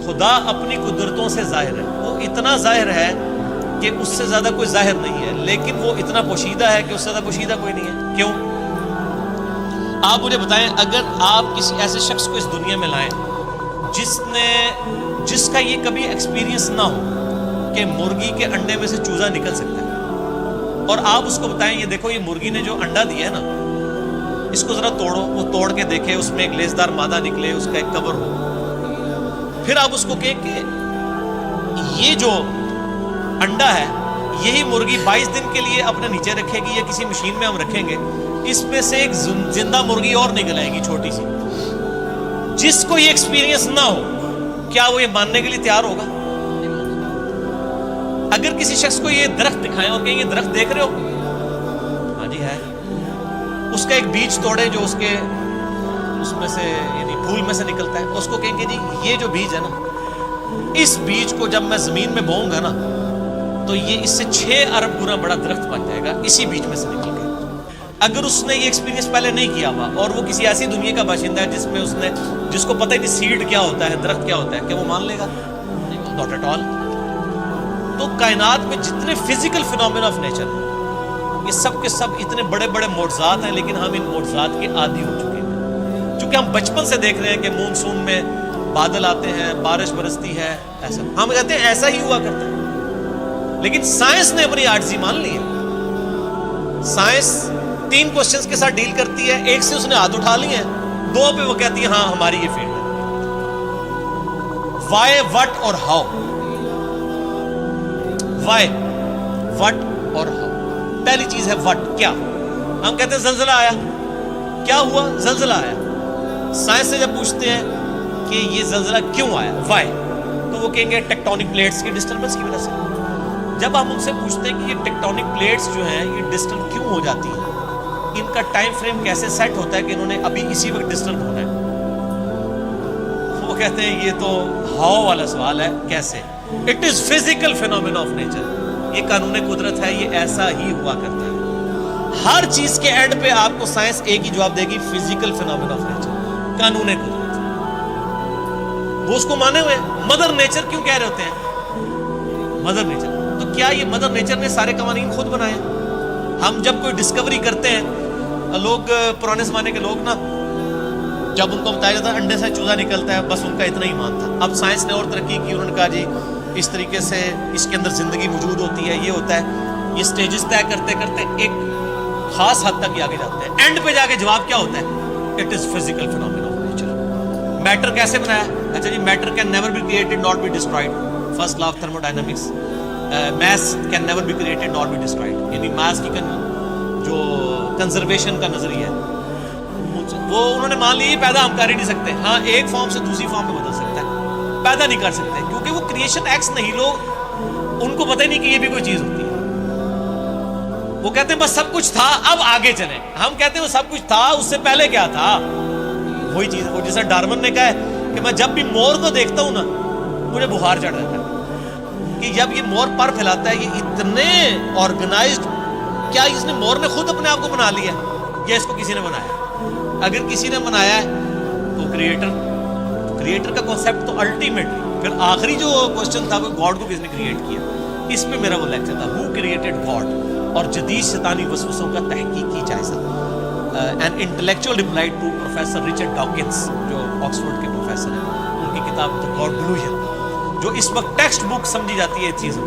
خدا اپنی قدرتوں سے ظاہر ہے، وہ اتنا ظاہر ہے کہ اس سے زیادہ کوئی ظاہر نہیں ہے، لیکن وہ اتنا پوشیدہ ہے کہ اس سے زیادہ پوشیدہ کوئی نہیں ہے۔ کیوں؟ آپ مجھے بتائیں، اگر آپ کسی ایسے شخص کو اس دنیا میں لائیں جس کا یہ کبھی ایکسپیرینس نہ ہو کہ مرغی کے انڈے میں سے چوزا نکل سکتا ہے، اور آپ اس کو بتائیں یہ دیکھو یہ مرغی نے جو انڈا دیا ہے نا، اس کو ذرا توڑو، وہ توڑ کے دیکھے، اس میں ایک لیسدار مادہ نکلے، اس کا ایک کور ہو، پھر آپ اس کو کہیں کہ یہ جو انڈا ہے یہی مرغی 22 دن کے لیے اپنے نیچے رکھے گی یا کسی مشین میں ہم رکھیں گے، اس میں سے ایک زندہ مرغی اور نکل آئے گی چھوٹی سی۔ جس کو یہ ایکسپیرینس نہ ہو کیا وہ یہ ماننے کے لیے تیار ہوگا؟ اگر کسی شخص کو یہ درخت دکھائیں اور کہیں یہ درخت دیکھ رہے ہو، ہاں جی ہے، اس کا ایک بیج توڑے جو اس میں سے یعنی پھول میں سے نکلتا ہے، اس کو کہیں گے جی یہ جو بیج ہے نا، اس بیج کو جب میں زمین میں بوؤں گا نا تو یہ اس سے 6 ارب گنا بڑا درخت بن جائے گا اسی بیج میں سے نکل کے۔ اگر اس نے یہ ایکسپیرینس پہلے نہیں کیا ہوا اور وہ کسی ایسی دنیا کا باشندہ ہے جس کو پتہ ہی نہیں سیڈ کیا ہوتا ہے، درخت کیا ہوتا ہے، کیا وہ مان لے گا؟ Not at all. تو کائنات میں جتنے فزیکل فینومینا آف نیچر ہیں، یہ سب کے سب اتنے بڑے بڑے معجزات ہیں، لیکن ہم ان معجزات کے عادی ہو چکے ہیں، چونکہ ہم بچپن سے دیکھ رہے ہیں کہ مونسون میں بادل آتے ہیں، بارش برستی ہے، ایسا ہم کہتے ہیں ایسا ہی ہوا کرتا ہے، لیکن سائنس نے اپنی عاجزی مان لی ہے۔ سائنس 3 کوسچنز کے ساتھ ڈیل کرتی ہے، ایک سے اس نے ہاتھ اٹھا لیے ہیں، 2 پہ وہ کہتی ہے ہاں ہماری یہ فیلڈ ہے، وائی، وٹ اور ہاؤ۔ وائی، وٹ اور ہاؤ۔ پہلی چیز ہے وٹ، کیا؟ ہم کہتے ہیں زلزلہ آیا، کیا ہوا؟ زلزلہ آیا۔ سائنس سے جب پوچھتے ہیں کہ یہ زلزلہ کیوں آیا، وائی، تو وہ کہیں گے ٹیکٹونک پلیٹس کی ڈسٹربنس کی وجہ سے۔ جب ہم ان سے پوچھتے ہیں کہ یہ ٹیکٹونک پلیٹس جو ہیں یہ ڈسٹرب کیوں ہو جاتی ہیں، ان کا ٹائم فریم کیسے سیٹ ہوتا ہے کہ انہوں نے ابھی اسی وقت ڈسٹرب ہونا ہے، وہ کہتے ہیں یہ تو ہاؤ والا سوال ہے، کیسے؟ It is physical phenomena of nature, یہ قانون قدرت ہے، یہ ایسا ہی ہوا کرتا ہے۔ ہر چیز کے اینڈ پہ آپ کو سائنس ایک ہی جواب دے گی، فزیکل فینومینا آف نیچر، قانون قدرت۔ وہ اس کو مانے ہوئے مدر نیچر کیوں کہہ رہے ہوتے ہیں؟ مدر نیچر، تو کیا یہ مدر نیچر نے سارے قوانین خود بنائے؟ ہم جب کوئی ڈسکوری کرتے ہیں، لوگ پرانے زمانے کے لوگ نا، جب ان کو بتایا جاتا ہے انڈے سے چوزا نکلتا ہے، بس ان کا اتنا ہی مان تھا۔ اب سائنس نے اور ترقی کی، انہوں نے کہا جی اس طریقے سے اس کے اندر زندگی موجود ہوتی ہے، یہ ہوتا ہے، یہ سٹیجز طے کرتے کرتے ایک خاص حد تک آگے جاتے ہیں، اینڈ پہ جا کے جواب کیا ہوتا ہے؟ It is physical phenomena of nature. Matter کیسے بنایا؟ اچھا جی، matter can never be created not be destroyed, first law of thermodynamics. Mass can never be created not be destroyed, یعنی میس کی جو کنزرویشن کا نظریہ ہے وہ انہوں نے مان لی، پیدا ہم کر ہی نہیں سکتے، ہاں ایک فارم سے دوسری فارم میں بدل سکتا ہے، پیدا نہیں کر سکتے، کیونکہ وہ کریشن ایکس نہیں، لوگ ان کو پتہ ہی نہیں کہ یہ بھی کوئی چیز ہوتی ہے۔ وہ کہتے ہیں بس سب کچھ تھا، اب آگے چلیں۔ ہم کہتے ہیں وہ سب کچھ تھا، اس سے پہلے کیا تھا؟ وہی چیز، وہ جیسا ڈارون نے کہا ہے کہ میں جب بھی مور کو دیکھتا ہوں نا مجھے بخار چڑھ جاتا ہے، کہ جب یہ مور پر پھیلاتا ہے یہ اتنے آرگنائزڈ، کیا اس نے مور نے خود اپنے آپ کو بنا لیا یا اس کو کسی نے بنایا؟ اگر کسی نے بنایا ہے تو کریٹر کا کانسیپٹ تو الٹیمیٹلی، پھر آخری جو کوسچن تھا وہ گاڈ کو کس نے کریٹ کیا، اس پہ میرا وہ لیکچر تھا، ہو کریٹڈ گاڈ، اور جدید شیطانی وسوسوں کا تحقیقی جائزہ، an intellectual reply to professor Richard Dawkins جو آکسفورڈ کے پروفیسر ہیں، ان کی کتاب دی گاڈ ڈیلوژن جو اس وقت ٹیکسٹ بک سمجھی جاتی ہے چیز،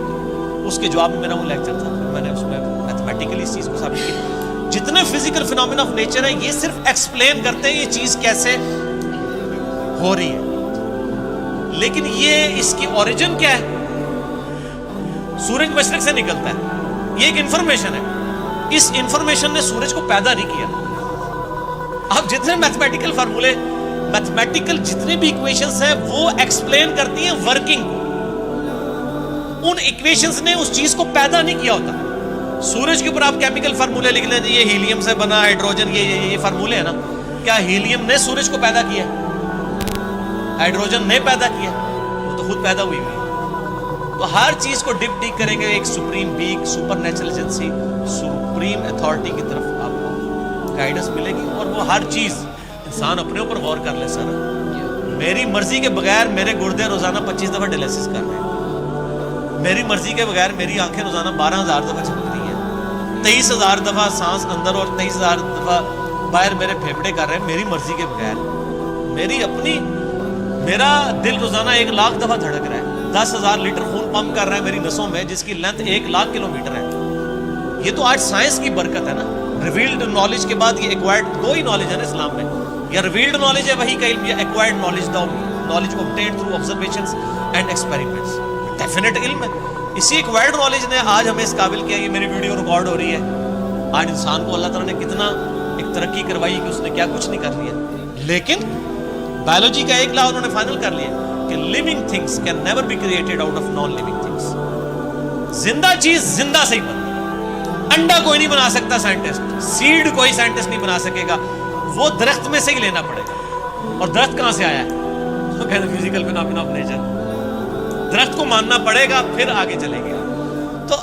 اس کے جواب میں میرا وہ لیکچر تھا، میں نے اس میں میتھمیٹیکلی اس چیز کو ثابت کیا۔ جتنے فزیکل فینومینا آف نیچر ہیں یہ صرف ایکسپلین کرتے ہیں یہ چیز کیسے ہو رہی ہے، لیکن یہ اس کی اوریجن کیا ہے؟ سورج مشرق سے نکلتا ہے، یہ ایک انفارمیشن ہے، اس انفارمیشن نے سورج کو پیدا نہیں کیا۔ اب جتنے میتھمیٹیکل فارمولے، میتھمیٹیکل جتنے بھی ایکویشنز ہیں وہ ایکسپلین کرتی ہیں ورکنگ کو، ان ایکویشنز نے اس چیز کو پیدا نہیں کیا ہوتا۔ سورج کے اوپر آپ کیمیکل فارمولے لکھ لیں، یہ ہیلیم سے بنا، ہائیڈروجن، یہ فارمولے ہیں نا، کیا ہیلیم نے سورج کو پیدا کیا؟ ہائیڈروجن نے پیدا کیا؟ وہ تو خود پیدا ہوئی ہوئی ہے۔ تو ہر چیز کو ڈپ ڈیک کریں گے ایک supreme being, supernatural agency, supreme authority کی طرف آپ کو گائیڈنس ملے گی، اور وہ ہر چیز انسان اپنے اوپر غور کر لے سر، میری مرضی کے بغیر میرے گردے روزانہ 25 دفعہ ڈیلیسس کر رہے ہیں، میری مرضی کے بغیر میری آنکھیں روزانہ 12,000 دفعہ چمک رہی ہیں، 23,000 دفعہ سانس اندر اور 23,000 دفعہ باہر میرے پھیپھڑے کر رہے ہیں میری مرضی کے بغیر. میری اپنی، میرا دل روزانہ 1,00,000 دفعہ دھڑک رہا ہے، 10,000 لیٹر خون پمپ کر رہا ہے میری نسوں میں، جس کی لینتھ 1,00,000 کلومیٹر ہے. یہ تو آج سائنس کی برکت ہے نا. ریویلڈ نالج کے بعد یہ ایکوائرڈ دو ہی نالج ہے نا اسلام میں، یا ریویلڈ نالج ہے وہی کا علم، یا acquired knowledge, knowledge obtained through observations and experiments. Definite علم ہے. اسی ایکوائرڈ نالج نے آج ہمیں اس قابل کیا. یہ میری ویڈیو ریکارڈ ہو رہی ہے. آج انسان کو اللہ تعالیٰ نے کتنا ایک ترقی کروائی کہ اس نے کیا کچھ نہیں کر لیا. لیکن بایولوجی کا ایک لا انہوں نے فائنل کر لیا کہ living things can never be created out of non-living things. زندہ چیز زندہ سے ہی بنتی. انڈا کوئی نہیں بنا سکتا سائنٹسٹ، سیڈ کوئی سائنٹسٹ نہیں بنا سکے گا، وہ درخت میں سے ہی لینا پڑے گا. اور درخت کہاں سے آیا ہے؟ وہ کہتے ہیں فزیکل فینومینا آف نیچر. درخت کو ماننا پڑے گا پھر آگے چلے گا. تو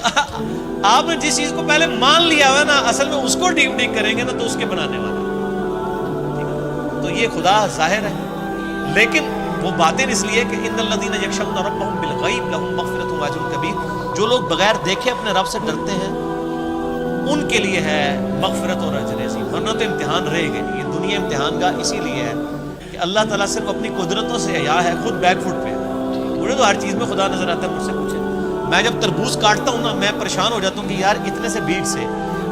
آپ نے جس چیز کو پہلے مان لیا ہوا نا، اصل میں اس کو ڈیپ ڈیک کریں گے نا تو اس کے بنانے والا. تو یہ خدا ظاہر ہے، لیکن وہ باطن اس لیے کہ ان الذین یخشون ربهم بالغیب لهم مغفرۃ واجر کبیر. جو لوگ بغیر دیکھے اپنے رب سے ڈرتے ہیں ان کے لیے ہے مغفرت اور اجر عظیم. ورنہ تو امتحان رہے گا. یہ دنیا امتحان کا اسی لیے ہے کہ اللہ تعالیٰ صرف اپنی قدرتوں سے حیا ہے، خود بیک فٹ پہ. مجھے تو ہر چیز میں خدا نظر آتا ہے. مجھ سے پوچھیں، میں جب تربوز کاٹتا ہوں نا، میں پریشان ہو جاتا ہوں کہ یار اتنے سے بیج سے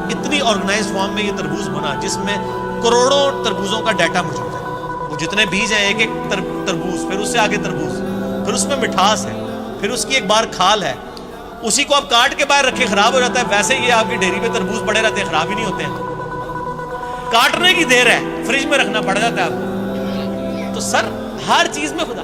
اتنی آرگنائز فارم میں یہ تربوز بنا، جس میں کروڑوں تربوزوں کا ڈیٹا موجود ہے. وہ جتنے بیج ہیں، ایک ایک تربوز، پھر اس سے آگے تربوز، پھر اس میں مٹھاس ہے، پھر اس کی ایک بار کھال ہے. اسی کو آپ کاٹ کے باہر رکھے خراب ہو جاتا ہے. ویسے یہ آپ کی ڈیری پہ تربوز پڑے رہتے ہیں، خراب ہی نہیں ہوتے ہیں. کاٹنے کی دیر ہے، فریج میں رکھنا پڑ جاتا ہے آپ کو. تو سر ہر چیز میں خدا